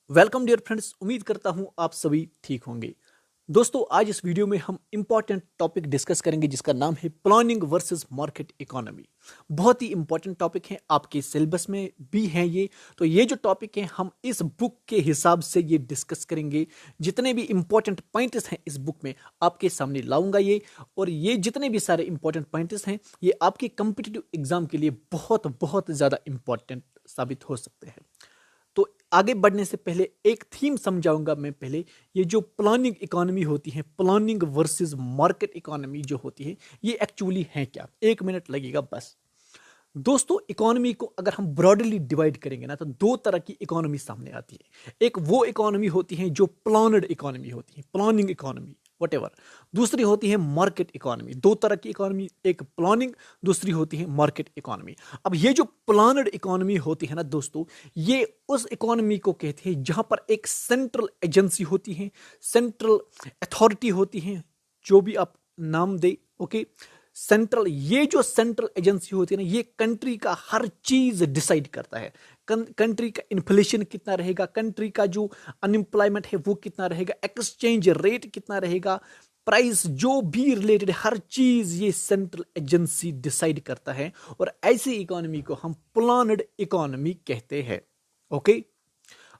Welcome dear friends. उम्मीद करता हूं आप सभी ठीक होंगे। दोस्तों, आज इस वीडियो में हम इंपॉर्टेंट टॉपिक डिस्कस करेंगे जिसका नाम है प्लानिंग वर्सेस मार्केट इकोनॉमी। बहुत ही इंपॉर्टेंट टॉपिक है, आपके सिलेबस में भी है ये। तो ये जो टॉपिक है हम इस बुक के हिसाब से ये डिस्कस करेंगे। जितने भी इंपॉर्टेंट पॉइंट्स हैं इस बुक में आपके सामने लाऊंगा ये, और ये जितने भी सारे इंपॉर्टेंट पॉइंट्स हैं ये आपके कॉम्पिटिटिव एग्जाम के लिए बहुत बहुत ज़्यादा इंपॉर्टेंट साबित हो सकते हैं। तो आगे बढ़ने से पहले एक थीम समझाऊंगा मैं पहले। ये जो प्लानिंग इकोनॉमी होती है, प्लानिंग वर्सेस मार्केट इकोनॉमी जो होती है, ये एक्चुअली है क्या। 1 मिनट लगेगा बस। दोस्तों, इकोनॉमी को अगर हम ब्रॉडली डिवाइड करेंगे ना तो दो तरह की इकोनॉमी सामने आती है। एक वो इकोनॉमी होती है जो प्लानड इकोनॉमी होती है, प्लानिंग इकोनॉमी वटेवर। दूसरी होती है मार्केट इकोनॉमी। दो तरह की इकोनॉमी, एक प्लानिंग, दूसरी होती है मार्केट इकोनॉमी। अब ये जो प्लानड इकोनॉमी होती है ना दोस्तों, ये उस इकोनॉमी को कहते हैं जहां पर एक सेंट्रल एजेंसी होती है, सेंट्रल अथॉरिटी होती है, जो भी आप नाम दे। ओके, सेंट्रल, ये जो सेंट्रल एजेंसी होती है ना, ये कंट्री का हर चीज डिसाइड करता है। कंट्री का इन्फ्लेशन कितना रहेगा, कंट्री का जो अनएम्प्लॉयमेंट है वो कितना रहेगा, एक्सचेंज रेट कितना रहेगा, प्राइस, जो भी रिलेटेड हर चीज ये सेंट्रल एजेंसी डिसाइड करता है। और ऐसी इकोनॉमी को हम प्लानड इकोनॉमी कहते हैं। ओके,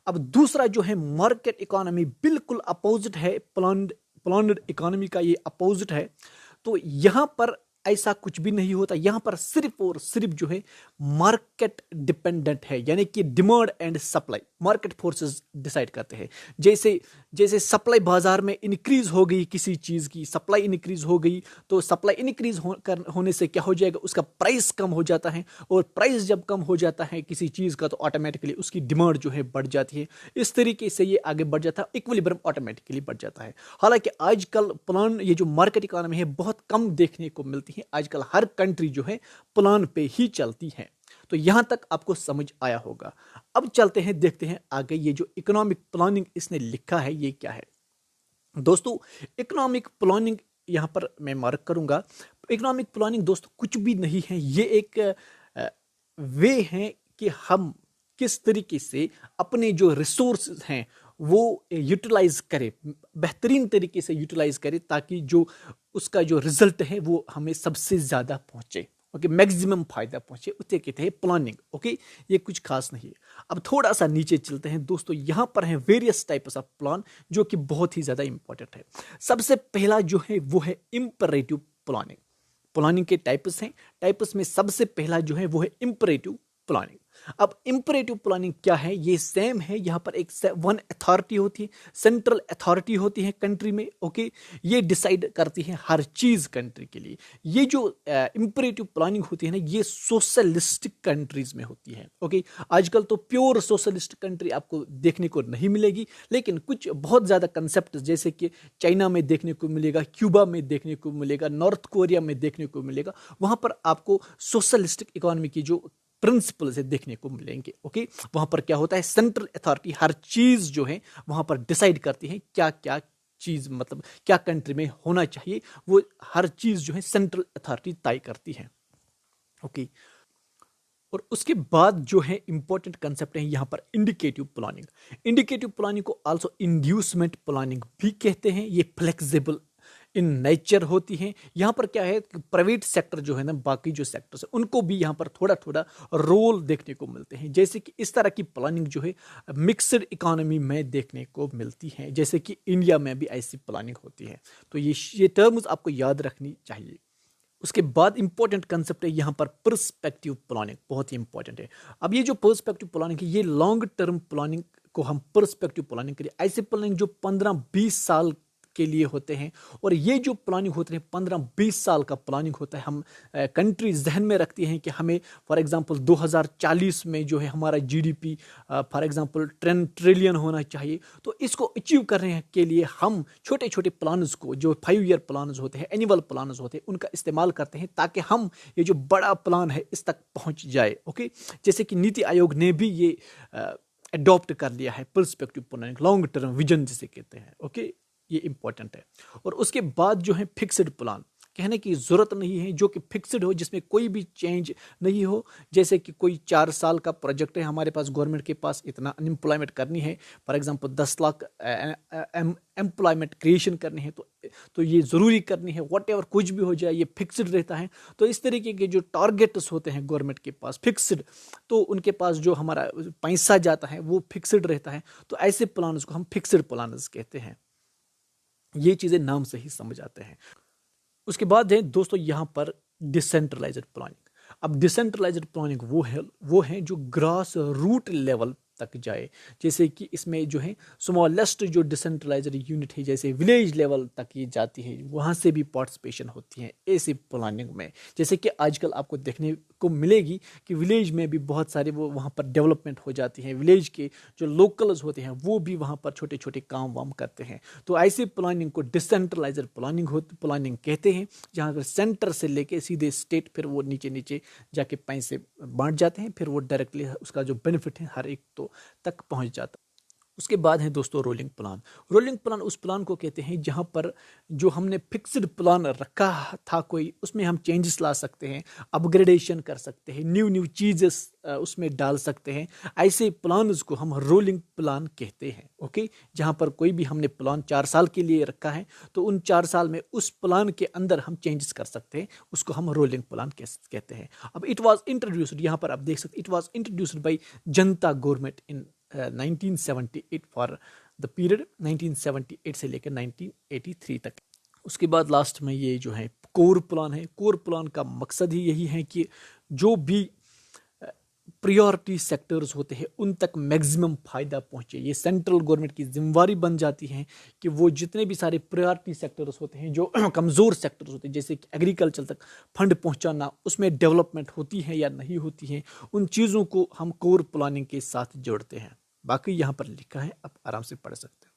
अब दूसरा जो है मार्केट इकोनॉमी, बिल्कुल अपोजिट है। प्लानड इकोनॉमी का ये अपोजिट है। तो यहां पर ऐसा कुछ भी नहीं होता। यहां पर सिर्फ और सिर्फ जो है मार्केट डिपेंडेंट है, यानी कि demand and supply, market forces decide करते हैं। जैसे जैसे सप्लाई बाजार में इंक्रीज हो गई, किसी चीज की सप्लाई इंक्रीज हो गई, तो सप्लाई इंक्रीज होने से क्या हो जाएगा, उसका प्राइस कम हो जाता है। और प्राइस जब कम हो जाता है किसी चीज का तो ऑटोमेटिकली उसकी डिमांड जो है बढ़ जाती है। इस तरीके से ये आगे बढ़ जाता है, इक्विलिब्रियम ऑटोमेटिकली बढ़ जाता है। हालांकि आजकल प्लान, ये जो मार्केट इकोनॉमी है, बहुत कम देखने को मिलती है। आजकल हर कंट्री जो है प्लान पे ही चलती है। तो यहां तक आपको समझ आया होगा। अब चलते हैं, देखते हैं आगे ये जो इकोनॉमिक प्लानिंग इसने लिखा है ये क्या है। दोस्तों, इकोनॉमिक प्लानिंग यहां पर मैं मार्क करूंगा। इकोनॉमिक प्लानिंग दोस्तों कुछ भी नहीं है, ये एक वे है कि हम किस तरीके से अपने जो रिसोर्स हैं वो यूटिलाइज करें, बेहतरीन तरीके से यूटिलाइज करें, ताकि जो उसका जो रिजल्ट है वो हमें सबसे ज्यादा पहुंचे। ओके, मैक्सिमम फायदा पहुंचे, उसे कहते हैं प्लानिंग। ओके, ये कुछ खास नहीं है। अब थोड़ा सा नीचे चलते हैं दोस्तों। यहां पर है वेरियस टाइप्स ऑफ प्लान, जो कि बहुत ही ज्यादा इंपॉर्टेंट है। सबसे पहला जो है वो है इंपरेटिव प्लानिंग। प्लानिंग के टाइप्स हैं, टाइप्स में सबसे पहला जो है वो है इंपरेटिव प्लानिंग। अब इंपरेटिव प्लानिंग क्या है, ये सेम है। यहां पर एक वन अथॉरिटी होती है, सेंट्रल अथॉरिटी होती है कंट्री में। ओके, ये डिसाइड करती है हर चीज कंट्री के लिए। ये जो इंपरेटिव प्लानिंग होती है ना, ये सोशलिस्टिक कंट्रीज में होती है। ओके, आजकल तो प्योर सोशलिस्ट कंट्री आपको देखने को नहीं मिलेगी, लेकिन कुछ बहुत ज्यादा कंसेप्ट जैसे कि चाइना में देखने को मिलेगा, क्यूबा में देखने को मिलेगा, नॉर्थ कोरिया में देखने को मिलेगा। वहां पर आपको सोशलिस्टिक इकोनॉमी की जो प्रिंसिपल से देखने को मिलेंगे। ओके, वहां पर क्या होता है, सेंट्रल अथॉरिटी हर चीज जो है वहां पर डिसाइड करती है क्या क्या चीज, मतलब क्या कंट्री में होना चाहिए, वो हर चीज जो है सेंट्रल अथॉरिटी तय करती है। ओके, और उसके बाद जो है इंपॉर्टेंट कंसेप्ट है यहां पर इंडिकेटिव प्लानिंग। इंडिकेटिव प्लानिंग को आल्सो इंड्यूसमेंट प्लानिंग भी कहते हैं। ये फ्लेक्सिबल इन नेचर होती है। यहां पर क्या है, प्राइवेट सेक्टर जो है ना, बाकी जो सेक्टर्स है उनको भी यहां पर थोड़ा थोड़ा रोल देखने को मिलते हैं। जैसे कि इस तरह की प्लानिंग जो है मिक्सड इकोनॉमी में देखने को मिलती है, जैसे कि इंडिया में भी ऐसी प्लानिंग होती है। तो ये टर्म्स आपको याद रखनी चाहिए। उसके बाद इंपॉर्टेंट कंसेप्ट है यहां पर पर्सपेक्टिव प्लानिंग, बहुत ही इंपॉर्टेंट है। अब ये जो पर्सपेक्टिव प्लानिंग है, ये लॉन्ग टर्म प्लानिंग को हम पर्सपेक्टिव प्लानिंग करें। ऐसे प्लानिंग जो 15-20 साल के लिए होते हैं, और ये जो प्लानिंग होते हैं 15-20 साल का प्लानिंग होता है। हम कंट्री जहन में रखती हैं कि हमें फॉर एग्जांपल 2040 में जो है हमारा जीडीपी फॉर एग्जांपल 10 ट्रिलियन होना चाहिए। तो इसको अचीव करने के लिए हम छोटे छोटे प्लान्स को, जो 5 ईयर प्लान्स होते हैं, एनुअल प्लान्स होते हैं, उनका इस्तेमाल करते हैं ताकि हम ये जो बड़ा प्लान है इस तक पहुंच जाए। ओके, जैसे कि नीति आयोग ने भी ये अडॉप्ट कर लिया है perspective planning, long term vision जिसे कहते हैं। ओके, ये इंपॉर्टेंट है। और उसके बाद जो है फिक्स्ड प्लान। कहने की ज़रूरत नहीं है, जो कि फिक्स्ड हो, जिसमें कोई भी चेंज नहीं हो। जैसे कि कोई 4 साल का प्रोजेक्ट है हमारे पास, गवर्नमेंट के पास इतना अनएम्प्लॉयमेंट करनी है, for example 10 lakh employment creation करनी है, तो ये ज़रूरी करनी है, वट एवर कुछ भी हो जाए ये फिक्स्ड रहता है। तो इस तरीके के जो टारगेट्स होते हैं गवर्नमेंट के पास फिक्स्ड, तो उनके पास जो हमारा पैसा जाता है वो फिक्स्ड रहता है। तो ऐसे प्लान्स को हम फिक्स्ड प्लान्स कहते हैं। ये चीज़ें नाम से ही समझ आते हैं। उसके बाद है दोस्तों यहाँ पर डिसेंट्रलाइज्ड प्लानिंग। अब डिसेंट्रलाइज्ड प्लानिंग वो है जो ग्रास रूट लेवल तक जाए। जैसे कि इसमें जो है स्मॉलेस्ट जो डिसेंट्रलाइज्ड यूनिट है, जैसे विलेज लेवल तक ये जाती है, वहाँ से भी पार्टिसिपेशन होती है ऐसी प्लानिंग में। जैसे कि आजकल आपको देखने को मिलेगी कि विलेज में भी बहुत सारे वो वहाँ पर डेवलपमेंट हो जाती है। विलेज के जो लोकल्स होते हैं वो भी वहाँ पर छोटे छोटे काम वाम करते हैं। तो ऐसी प्लानिंग को डिसेंट्रलाइज्ड प्लानिंग कहते हैं, जहाँ पर सेंटर से लेके सीधे स्टेट, फिर वो नीचे नीचे जाके पैसे बांट जाते हैं, फिर वो डायरेक्टली उसका जो बेनिफिट है हर एक तक पहुंच जाता। उसके बाद है दोस्तों रोलिंग प्लान। रोलिंग प्लान उस प्लान को कहते हैं जहां पर जो हमने फिक्स्ड प्लान रखा था कोई, उसमें हम चेंजेस ला सकते हैं, अपग्रेडेशन कर सकते हैं, न्यू चीजेस उसमें डाल सकते हैं। ऐसे प्लान्स को हम रोलिंग प्लान कहते हैं। ओके, जहां पर कोई भी हमने प्लान 4 साल के लिए रखा है, तो उन 4 साल में उस प्लान के अंदर हम चेंजेस कर सकते हैं, उसको हम रोलिंग प्लान कहते हैं। अब इट वाज इंट्रोड्यूस्ड, यहाँ पर आप देख सकते, it was introduced by Janata government in 1978 for the period 1978 से लेकर 1983 तक। उसके बाद लास्ट में ये जो है कोर प्लान है। कोर प्लान का मकसद ही यही है कि जो भी प्रायोरिटी सेक्टर्स होते हैं उन तक मैक्सिमम फायदा पहुंचे। ये सेंट्रल गवर्नमेंट की जिम्मेवारी बन जाती है कि वो जितने भी सारे प्रायोरिटी सेक्टर्स होते हैं, जो कमज़ोर सेक्टर्स होते हैं, जैसे कि एग्रीकल्चर तक फंड पहुंचाना, उसमें डेवलपमेंट होती है या नहीं होती है, उन चीज़ों को हम कोर प्लानिंग के साथ जोड़ते हैं। बाकी यहाँ पर लिखा है, आप आराम से पढ़ सकते हैं।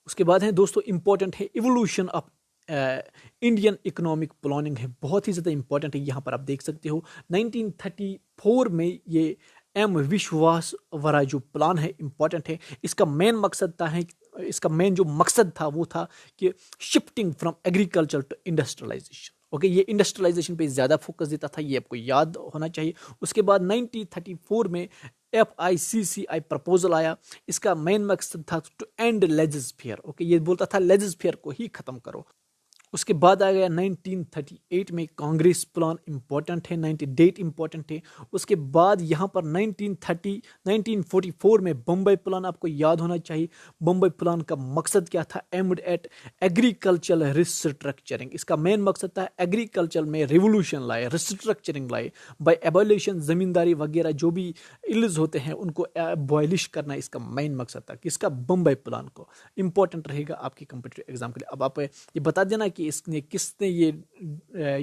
उसके बाद है दोस्तों इंपॉर्टेंट है evolution of Indian economic planning है, बहुत ही ज़्यादा इंपॉर्टेंट है। यहाँ पर आप देख सकते हो 1934 में ये एम विश्वेश्वरैया जो प्लान है इंपॉर्टेंट है। इसका मेन मकसद इसका मेन जो मकसद था वो था कि shifting from agriculture to industrialization. Okay, ये इंडस्ट्रियलाइजेशन पे ज़्यादा फोकस देता था, ये आपको याद होना चाहिए। उसके बाद 1934 में FICCI प्रपोजल आया। इसका मेन मकसद था टू एंड लेजिस्फेयर। ओके, ये बोलता था लेजिस्फेयर को ही खत्म करो। उसके बाद आ गया 1938 में कांग्रेस प्लान इंपॉर्टेंट है, 98 इंपॉर्टेंट है। उसके बाद यहाँ पर 1944 में बम्बई प्लान आपको याद होना चाहिए। बम्बई प्लान का मकसद क्या था? Aimed at agricultural restructuring. इसका मेन मकसद था एग्रीकल्चर में रिवोल्यूशन लाए, रिस्ट्रक्चरिंग लाए बाय एबॉलिशन। जमींदारी वगैरह जो भी इल्स होते हैं उनको एबॉलिश करना इसका मेन मकसद था। किसका? बम्बई प्लान को। इंपॉर्टेंट रहेगा आपके कॉम्पिटिटिव एग्जाम के लिए। अब आप ये बता देना कि किसने ये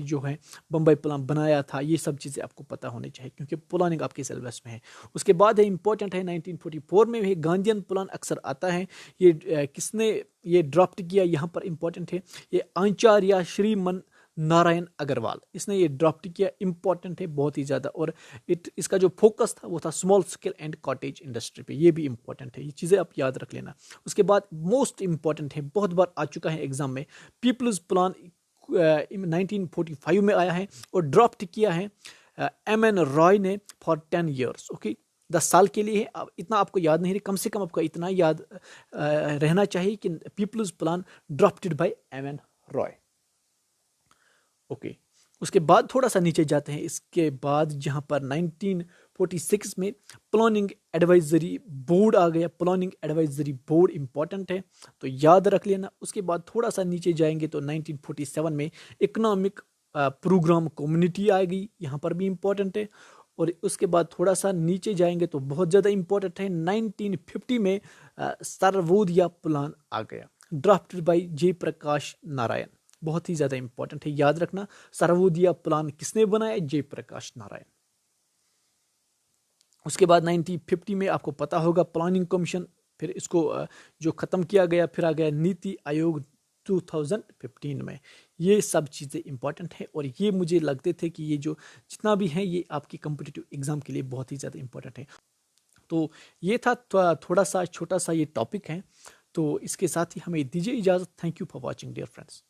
जो है बम्बई प्लान बनाया था, ये सब चीज़ें आपको पता होनी चाहिए क्योंकि प्लानिंग आपके सिलेबस में है। उसके बाद है इंपॉर्टेंट है 1944 में भी गांधीयन प्लान अक्सर आता है। ये किसने ये ड्राफ्ट किया? यहाँ पर इंपॉर्टेंट है ये आचार्य श्रीमन नारायण अग्रवाल, इसने ये ड्राफ्ट किया। इंपॉर्टेंट है बहुत ही ज़्यादा। और इसका जो फोकस था वो था small scale and cottage industry पे। ये भी इंपॉर्टेंट है, ये चीज़ें आप याद रख लेना। उसके बाद मोस्ट इंपॉर्टेंट है, बहुत बार आ चुका है एग्जाम में, पीपल्स प्लान 1945 में आया है और ड्राफ्ट किया है MN रॉय ने फॉर 10 ईयर्स। ओके, 10 साल के लिए है। इतना आपको याद नहीं रहे, कम से कम आपको इतना याद रहना चाहिए कि people's plan drafted bye MN Roy. Okay, उसके बाद थोड़ा सा नीचे जाते हैं। इसके बाद जहाँ पर 1946 में प्लानिंग एडवाइजरी बोर्ड आ गया। प्लानिंग एडवाइजरी बोर्ड इंपॉर्टेंट है तो याद रख लेना। उसके बाद थोड़ा सा नीचे जाएंगे तो 1947 में इकोनॉमिक प्रोग्राम कम्युनिटी आ गई, यहाँ पर भी इंपॉर्टेंट है। और उसके बाद थोड़ा सा नीचे जाएंगे तो बहुत ज़्यादा इंपॉर्टेंट है, 1950 में सर्वोदया प्लान आ गया, ड्राफ्टेड बाय जयप्रकाश नारायण। बहुत ही ज़्यादा इंपॉर्टेंट है, याद रखना। सर्वोदया प्लान किसने बनाया? जयप्रकाश नारायण। उसके बाद 1950 में आपको पता होगा प्लानिंग कमीशन, फिर इसको जो ख़त्म किया गया, फिर आ गया नीति आयोग 2015 में। ये सब चीज़ें इंपॉर्टेंट है और ये मुझे लगते थे कि ये जो जितना भी है ये आपकी कॉम्पिटिटिव एग्जाम के लिए बहुत ही ज़्यादा इंपॉर्टेंट है। तो ये था थोड़ा सा छोटा सा ये टॉपिक है। तो इसके साथ ही हमें दीजिए इजाज़त। Thank you for watching dear friends.